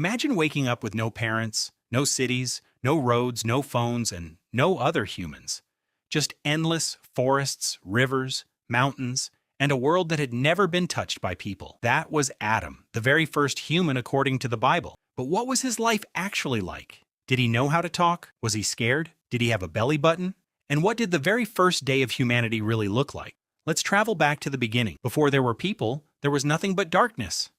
Imagine waking up with no parents, no cities, no roads, no phones, and no other humans. Just endless forests, rivers, mountains, and a world that had never been touched by people. That was Adam, the very first human according to the Bible. But what was his life actually like? Did he know how to talk? Was he scared? Did he have a belly button? And what did the very first day of humanity really look like? Let's travel back to the beginning. Before there were people, there was nothing but darkness.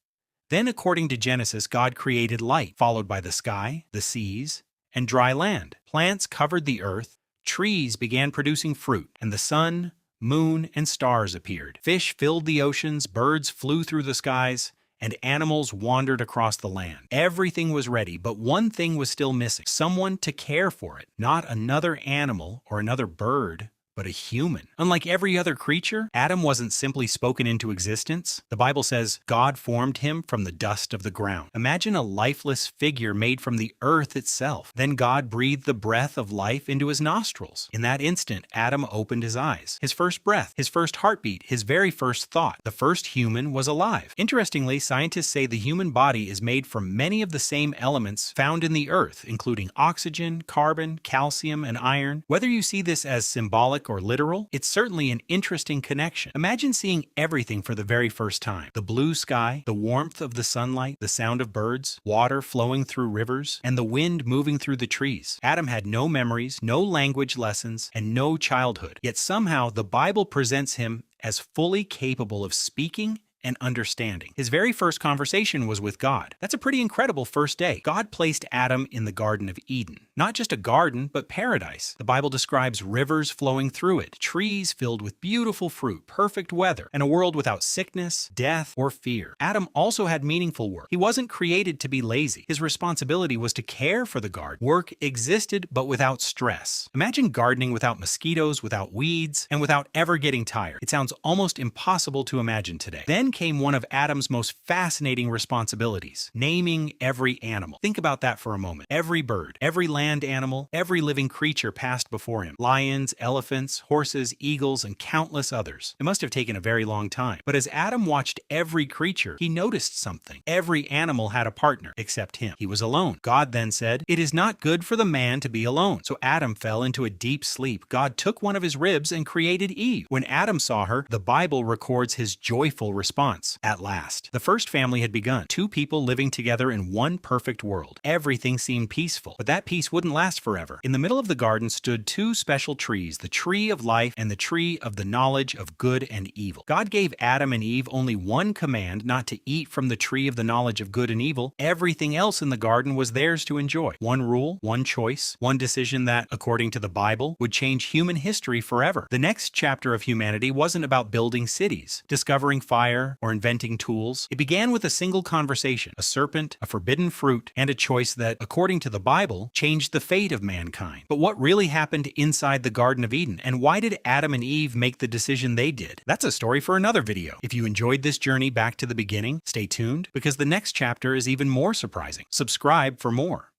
Then, according to Genesis, God created light, followed by the sky, the seas, and dry land. Plants covered the earth, trees began producing fruit, and the sun, moon, and stars appeared. Fish filled the oceans, birds flew through the skies, and animals wandered across the land. Everything was ready, but one thing was still missing: someone to care for it. Not another animal or another bird, but a human. Unlike every other creature, Adam wasn't simply spoken into existence. The Bible says God formed him from the dust of the ground. Imagine a lifeless figure made from the earth itself. Then God breathed the breath of life into his nostrils. In that instant, Adam opened his eyes. His first breath, his first heartbeat, his very first thought. The first human was alive. Interestingly, scientists say the human body is made from many of the same elements found in the earth, including oxygen, carbon, calcium, and iron. Whether you see this as symbolic or literal, it's certainly an interesting connection. Imagine seeing everything for the very first time. The blue sky, the warmth of the sunlight, the sound of birds, water flowing through rivers, and the wind moving through the trees. Adam had no memories, no language lessons, and no childhood. Yet somehow the Bible presents him as fully capable of speaking and understanding. His very first conversation was with God. That's a pretty incredible first day. God placed Adam in the Garden of Eden. Not just a garden, but paradise. The Bible describes rivers flowing through it, trees filled with beautiful fruit, perfect weather, and a world without sickness, death, or fear. Adam also had meaningful work. He wasn't created to be lazy. His responsibility was to care for the garden. Work existed, but without stress. Imagine gardening without mosquitoes, without weeds, and without ever getting tired. It sounds almost impossible to imagine today. Then came one of Adam's most fascinating responsibilities: naming every animal. Think about that for a moment. Every bird, every land animal, every living creature passed before him. Lions, elephants, horses, eagles, and countless others. It must have taken a very long time. But as Adam watched every creature, he noticed something. Every animal had a partner, except him. He was alone. God then said, "It is not good for the man to be alone." So Adam fell into a deep sleep. God took one of his ribs and created Eve. When Adam saw her, the Bible records his joyful response. At last. The first family had begun. Two people living together in one perfect world. Everything seemed peaceful, but that peace wouldn't last forever. In the middle of the garden stood two special trees, the tree of life and the tree of the knowledge of good and evil. God gave Adam and Eve only one command: not to eat from the tree of the knowledge of good and evil. Everything else in the garden was theirs to enjoy. One rule, one choice, one decision that, according to the Bible, would change human history forever. The next chapter of humanity wasn't about building cities, discovering fire, or inventing tools. It began with a single conversation: a serpent, a forbidden fruit, and a choice that, according to the Bible, changed the fate of mankind. But what really happened inside the Garden of Eden, and why did Adam and Eve make the decision they did? That's a story for another video. If you enjoyed this journey back to the beginning, stay tuned, because the next chapter is even more surprising. Subscribe for more.